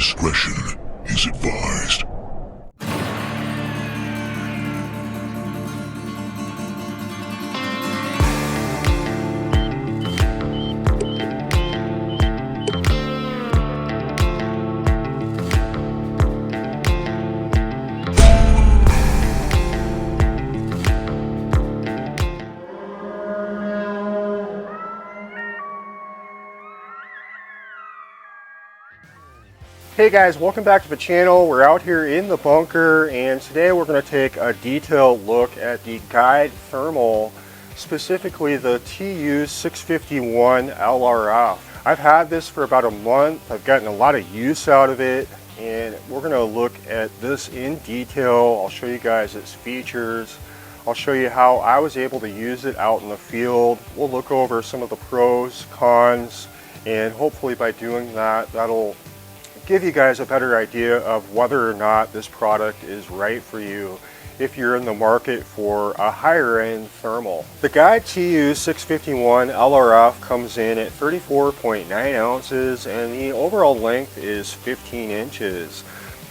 discretion is advised. Hey guys, welcome back to the channel. We're out here in the bunker, and today we're going to take a detailed look at the guide thermal, specifically the TU651 LRF. I've had this for about a month. I've gotten a lot of use out of it, and we're going to look at this in detail. I'll show you guys its features. I'll show you how I was able to use it out in the field. We'll look over some of the pros, cons, and hopefully by doing that, that'll give you guys a better idea of whether or not this product is right for you if you're in the market for a higher end thermal. The guide TU651 LRF comes in at 34.9 ounces and the overall length is 15 inches.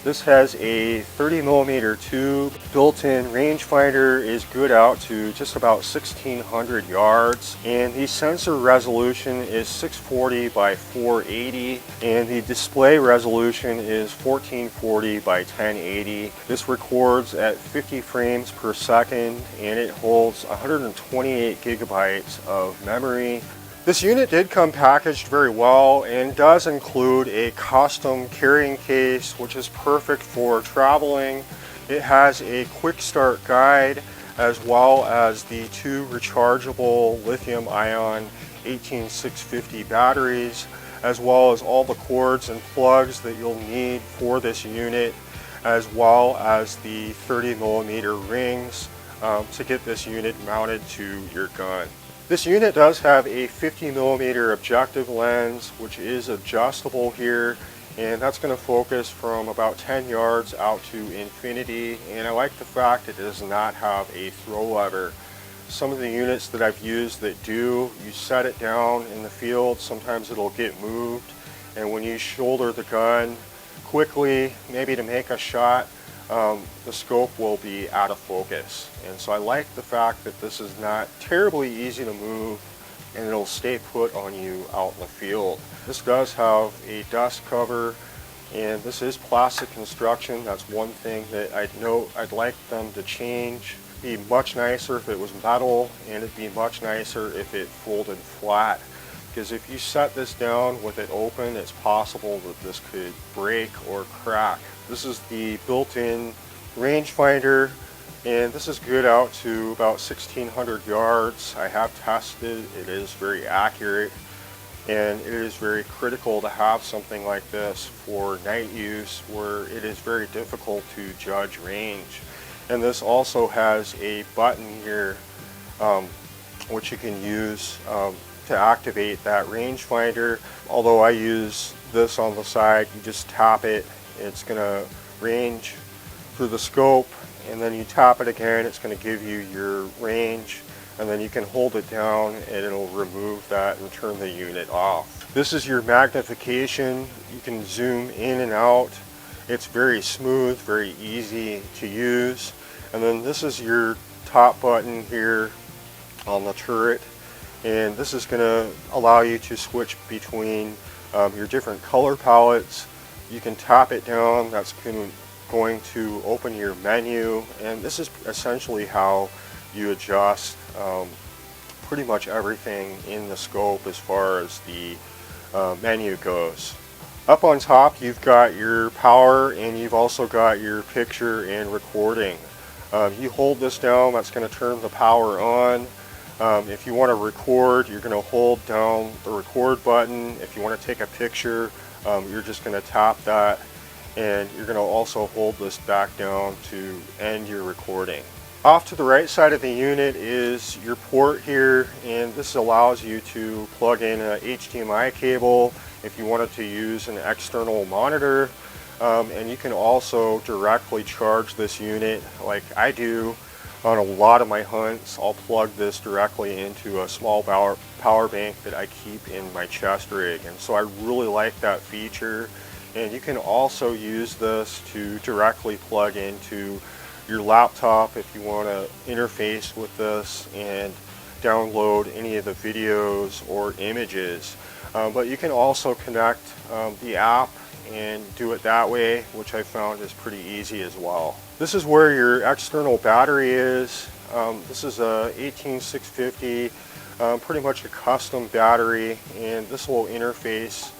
This has a 30mm tube. Built-in rangefinder is good out to just about 1,600 yards, and the sensor resolution is 640 by 480, and the display resolution is 1440 by 1080. This records at 50 frames per second, and it holds 128 gigabytes of memory. This unit did come packaged very well and does include a custom carrying case, which is perfect for traveling. It has a quick start guide as well as the two rechargeable lithium ion 18650 batteries, as well as all the cords and plugs that you'll need for this unit, as well as the 30mm rings to get this unit mounted to your gun. This unit does have a 50mm objective lens, which is adjustable here, and that's going to focus from about 10 yards out to infinity. And I like the fact it does not have a throw lever. Some of the units that I've used that do, you set it down in the field, sometimes it'll get moved, and when you shoulder the gun quickly, maybe to make a shot, the scope will be out of focus. And so I like the fact that this is not terribly easy to move and it'll stay put on you out in the field. This does have a dust cover, and this is plastic construction. That's one thing that I'd like them to change. It'd be much nicer if it was metal, and it'd be much nicer if it folded flat. Because if you set this down with it open, it's possible that this could break or crack. This is the built-in rangefinder, and this is good out to about 1,600 yards. I have tested, it is very accurate, and it is very critical to have something like this for night use where it is very difficult to judge range. And this also has a button here which you can use to activate that rangefinder. Although I use this on the side, you just tap it, it's going to range through the scope, and then you tap it again, it's going to give you your range, and then you can hold it down and it'll remove that and turn the unit off. This is your magnification. You can zoom in and out. It's very smooth, very easy to use. And then this is your top button here on the turret, and this is going to allow you to switch between your different color palettes. You can tap it down, that's going to open your menu, and this is essentially how you adjust pretty much everything in the scope as far as the menu goes. Up on top you've got your power, and you've also got your picture and recording. You hold this down, that's going to turn the power on. If you want to record, you're going to hold down the record button. If you want to take a picture, you're just going to tap that, and you're going to also hold this back down to end your recording. Off to the right side of the unit is your port here, and this allows you to plug in a HDMI cable if you wanted to use an external monitor, and you can also directly charge this unit like I do. On a lot of my hunts, I'll plug this directly into a small power bank that I keep in my chest rig, and so I really like that feature. And you can also use this to directly plug into your laptop if you want to interface with this and download any of the videos or images. But you can also connect the app and do it that way, which I found is pretty easy as well. This is where your external battery is. This is a 18650, pretty much a custom battery, and this will interface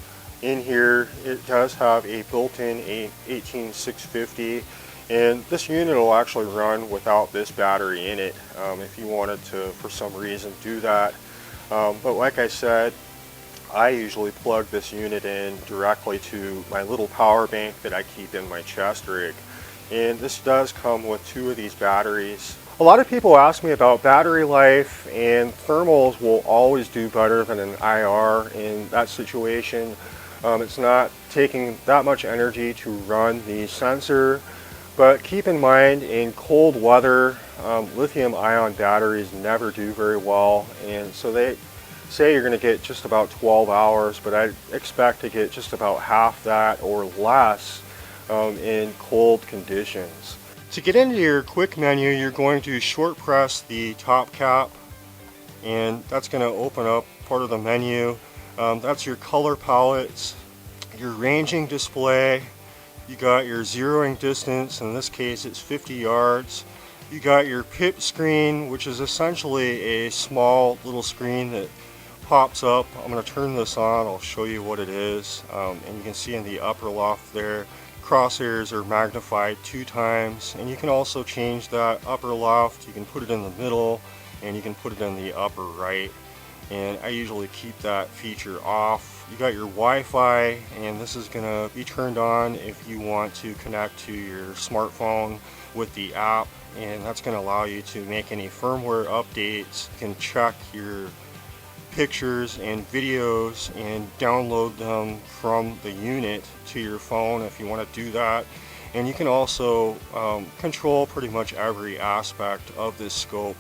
in here. It does have a built-in 18650, and this unit will actually run without this battery in it if you wanted to, for some reason, do that. But like I said, I usually plug this unit in directly to my little power bank that I keep in my chest rig. And this does come with 2 of these batteries. A lot of people ask me about battery life, and thermals will always do better than an IR in that situation. It's not taking that much energy to run the sensor, but keep in mind in cold weather, lithium ion batteries never do very well, and so they say you're going to get just about 12 hours, but I expect to get just about half that or less in cold conditions. To get into your quick menu, you're going to short press the top cap, and that's going to open up part of the menu. That's your color palettes, your ranging display. You got your zeroing distance, in this case it's 50 yards. You got your pip screen, which is essentially a small little screen that pops up. I'm going to turn this on, I'll show you what it is. And you can see in the upper left there, crosshairs are magnified 2 times, and you can also change that upper left. You can put it in the middle, and you can put it in the upper right, and I usually keep that feature off. You got your Wi-Fi, and this is going to be turned on if you want to connect to your smartphone with the app, and that's going to allow you to make any firmware updates. You can check your pictures and videos and download them from the unit to your phone if you want to do that. And you can also control pretty much every aspect of this scope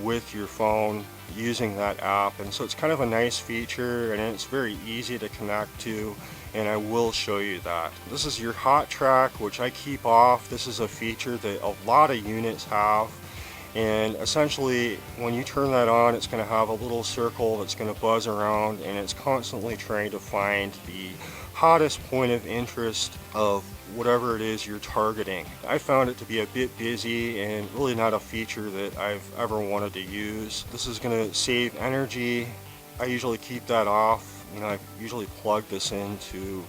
with your phone using that app, and so it's kind of a nice feature, and it's very easy to connect to, and I will show you that. This is your hot track, which I keep off. This is a feature that a lot of units have, and essentially when you turn that on, it's going to have a little circle that's going to buzz around, and it's constantly trying to find the hottest point of interest of whatever it is you're targeting. I found it to be a bit busy and really not a feature that I've ever wanted to use. This is going to save energy. I usually keep that off. You know, I usually plug this into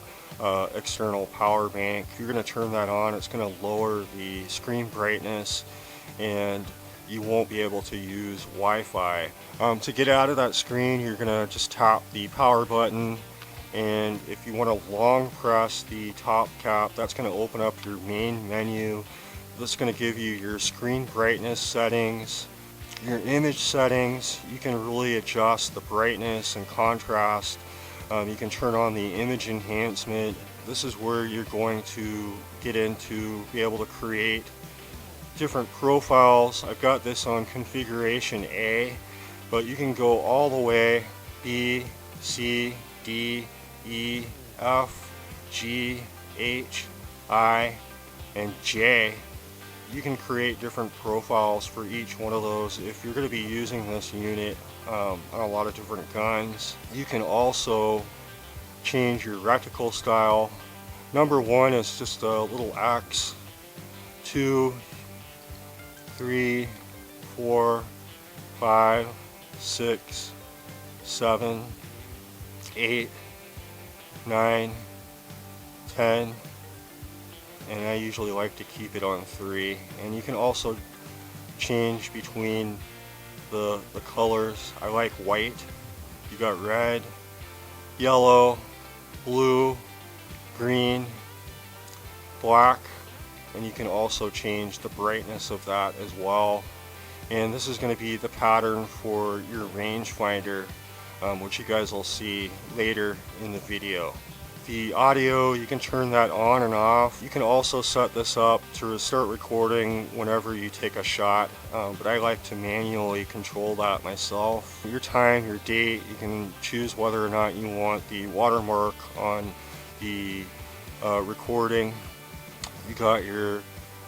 external power bank. If you're going to turn that on, it's going to lower the screen brightness, and you won't be able to use Wi-Fi. To get out of that screen, you're going to just tap the power button, and if you want to long press the top cap, that's going to open up your main menu. This is going to give you your screen brightness settings, your image settings. You can really adjust the brightness and contrast. You can turn on the image enhancement. This is where you're going to get into be able to create different profiles. I've got this on configuration A, but you can go all the way B, C, D, E, F, G, H, I, and J. You can create different profiles for each one of those if you're going to be using this unit on a lot of different guns. You can also change your reticle style. Number 1 is just a little X. 2, 3, 4, 5, 6, 7, 8, 9, 10, and I usually like to keep it on 3. And you can also change between the colors. I like white. You got red, yellow, blue, green, black, and you can also change the brightness of that as well. And this is going to be the pattern for your rangefinder, which you guys will see later in the video. The audio, you can turn that on and off. You can also set this up to start recording whenever you take a shot, but I like to manually control that myself. Your time, your date, you can choose whether or not you want the watermark on the recording. You got your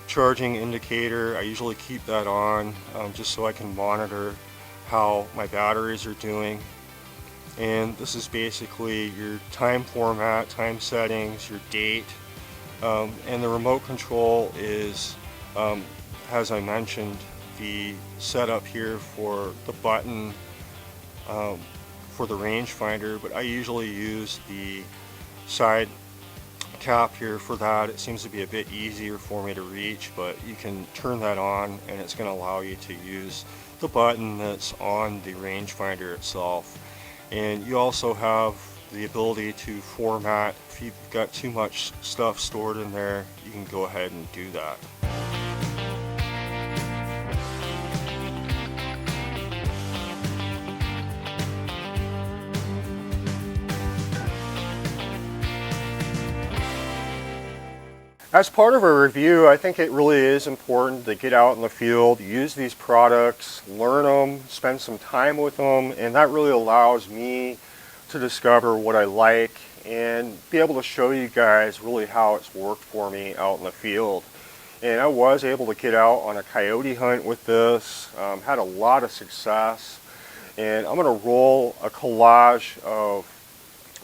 charging indicator. I usually keep that on just so I can monitor how my batteries are doing. And this is basically your time format, time settings, your date, and the remote control is, as I mentioned, the setup here for the button for the rangefinder, but I usually use the side cap here for that. It seems to be a bit easier for me to reach, but you can turn that on and it's going to allow you to use the button that's on the rangefinder itself. And you also have the ability to format. If you've got too much stuff stored in there, you can go ahead and do that. As part of a review, I think it really is important to get out in the field, use these products, learn them, spend some time with them, and that really allows me to discover what I like and be able to show you guys really how it's worked for me out in the field. And I was able to get out on a coyote hunt with this, had a lot of success, and I'm going to roll a collage of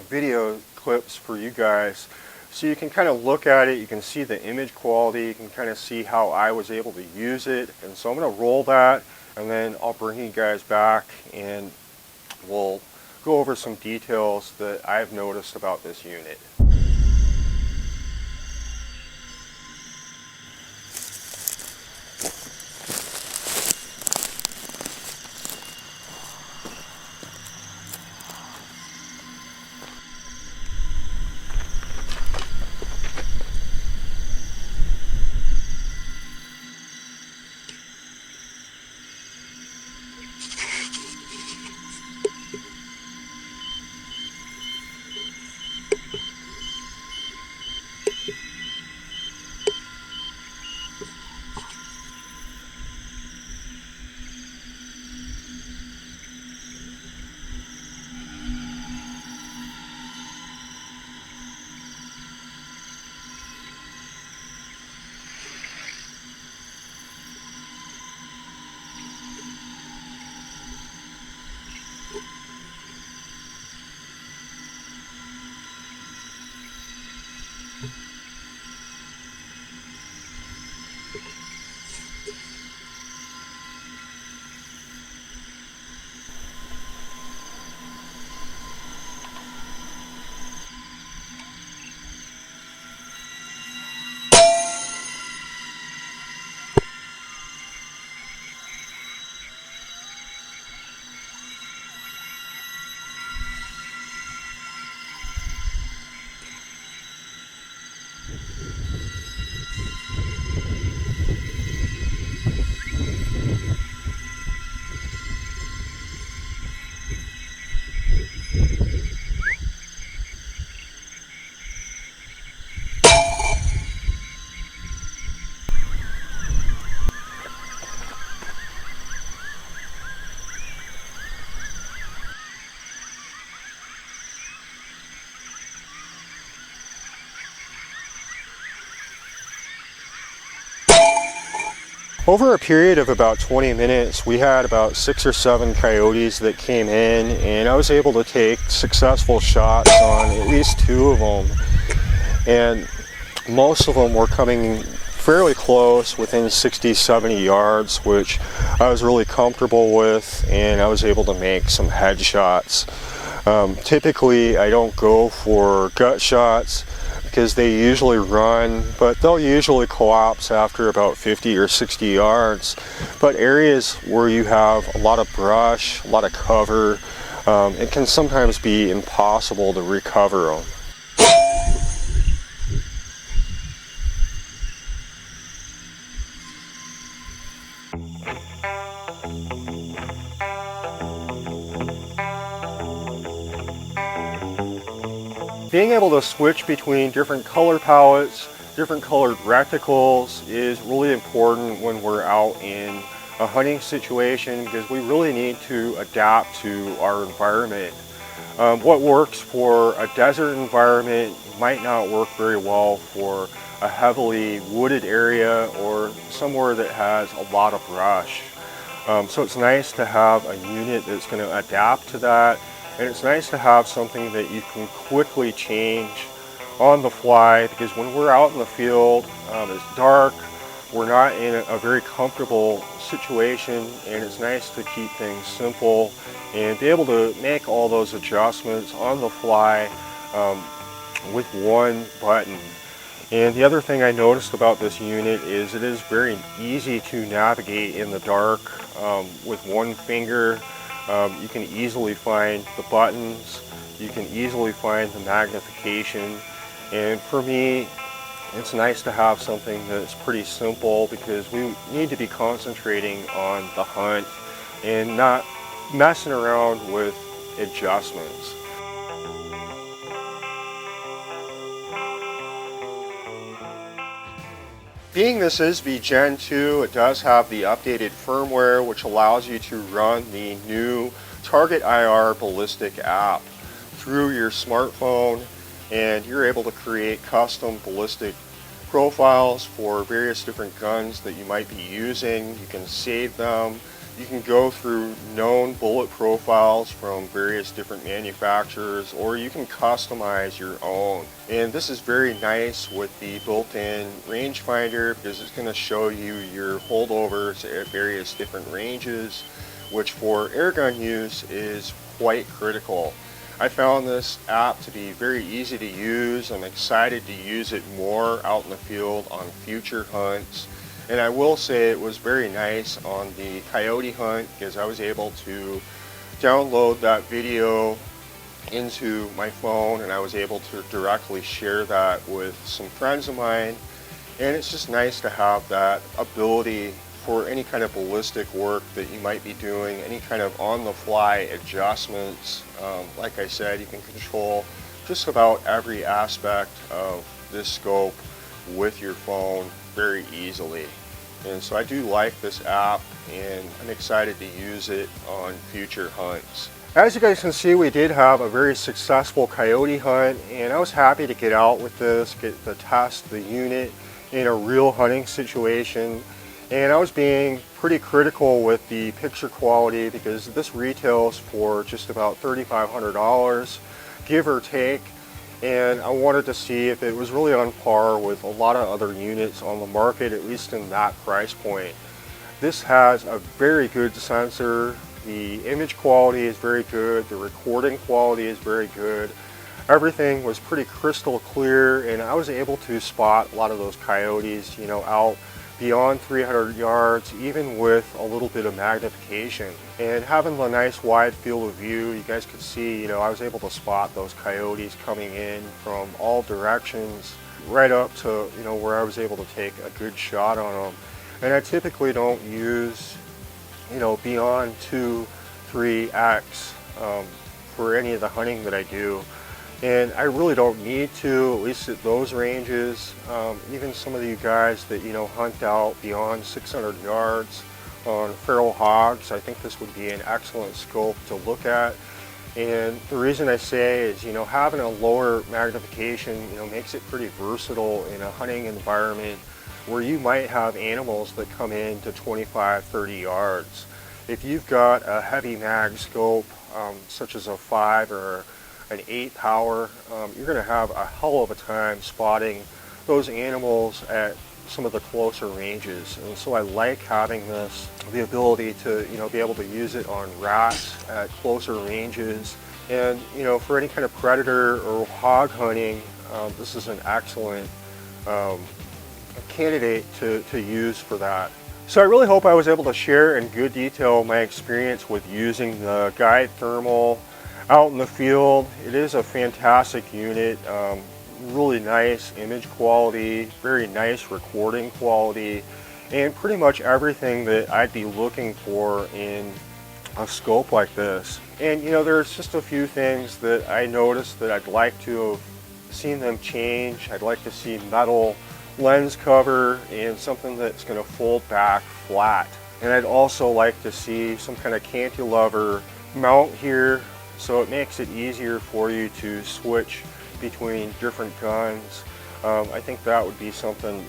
video clips for you guys so you can kind of look at it, you can see the image quality, you can kind of see how I was able to use it. And so I'm going to roll that and then I'll bring you guys back and we'll go over some details that I've noticed about this unit. Over a period of about 20 minutes, we had about 6 or 7 coyotes that came in, and I was able to take successful shots on at least 2 of them. And most of them were coming fairly close, within 60-70 yards, which I was really comfortable with, and I was able to make some headshots. Typically, I don't go for gut shots because they usually run, but they'll usually collapse after about 50 or 60 yards. But areas where you have a lot of brush, a lot of cover, it can sometimes be impossible to recover them. Being able to switch between different color palettes, different colored reticles is really important when we're out in a hunting situation, because we really need to adapt to our environment. What works for a desert environment might not work very well for a heavily wooded area or somewhere that has a lot of brush. So it's nice to have a unit that's going to adapt to that, and it's nice to have something that you can quickly change on the fly, because when we're out in the field, it's dark, we're not in a very comfortable situation, and it's nice to keep things simple and be able to make all those adjustments on the fly with one button. And the other thing I noticed about this unit is it is very easy to navigate in the dark. With one finger, you can easily find the buttons, you can easily find the magnification, and for me, it's nice to have something that's pretty simple, because we need to be concentrating on the hunt and not messing around with adjustments. Being this is the Gen 2, it does have the updated firmware, which allows you to run the new TargetIR Ballistic App through your smartphone, and you're able to create custom ballistic profiles for various different guns that you might be using. You can save them. You can go through known bullet profiles from various different manufacturers, or you can customize your own. And this is very nice with the built-in rangefinder, because it's going to show you your holdovers at various different ranges, which for airgun use is quite critical. I found this app to be very easy to use. I'm excited to use it more out in the field on future hunts. And I will say it was very nice on the coyote hunt, because I was able to download that video into my phone, and I was able to directly share that with some friends of mine. And it's just nice to have that ability for any kind of ballistic work that you might be doing, any kind of on-the-fly adjustments. Like I said, you can control just about every aspect of this scope with your phone very easily. And so I do like this app, and I'm excited to use it on future hunts. As you guys can see, we did have a very successful coyote hunt, and I was happy to get out with this, get to test the unit in a real hunting situation. And I was being pretty critical with the picture quality, because this retails for just about $3,500, give or take. And I wanted to see if it was really on par with a lot of other units on the market, at least in that price point. This has a very good sensor. The image quality is very good. The recording quality is very good. Everything was pretty crystal clear, and I was able to spot a lot of those coyotes, you know, out beyond 300 yards, even with a little bit of magnification. And having the nice wide field of view, you guys could see, you know, I was able to spot those coyotes coming in from all directions, right up to, you know, where I was able to take a good shot on them. And I typically don't use, you know, beyond 2-3x for any of the hunting that I do. And I really don't need to, at least at those ranges. Even some of you guys that, you know, hunt out beyond 600 yards on feral hogs, I think this would be an excellent scope to look at. And the reason I say is, you know, having a lower magnification, you know, makes it pretty versatile in a hunting environment where you might have animals that come in to 25-30 yards. If you've got a heavy mag scope, such as a 5 or an 8 power, you're going to have a hell of a time spotting those animals at some of the closer ranges. And so I like having this, the ability to, you know, be able to use it on rats at closer ranges. And, you know, for any kind of predator or hog hunting, this is an excellent candidate to use for that. So I really hope I was able to share in good detail my experience with using the Guide Thermal out in the field. It is a fantastic unit, really nice image quality, very nice recording quality, and pretty much everything that I'd be looking for in a scope like this. And you know, there's just a few things that I noticed that I'd like to have seen them change. I'd like to see metal lens cover and something that's going to fold back flat. And I'd also like to see some kind of cantilever mount here, so it makes it easier for you to switch between different guns. I think that would be something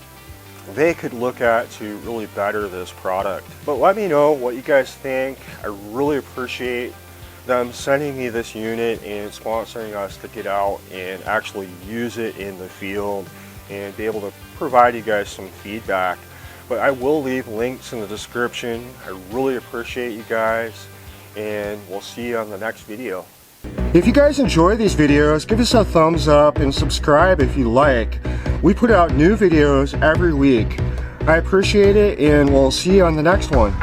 they could look at to really better this product. But let me know what you guys think. I really appreciate them sending me this unit and sponsoring us to get out and actually use it in the field and be able to provide you guys some feedback. But I will leave links in the description. I really appreciate you guys, and we'll see you on the next video. If you guys enjoy these videos, give us a thumbs up and subscribe if you like. We put out new videos every week. I appreciate it, and we'll see you on the next one.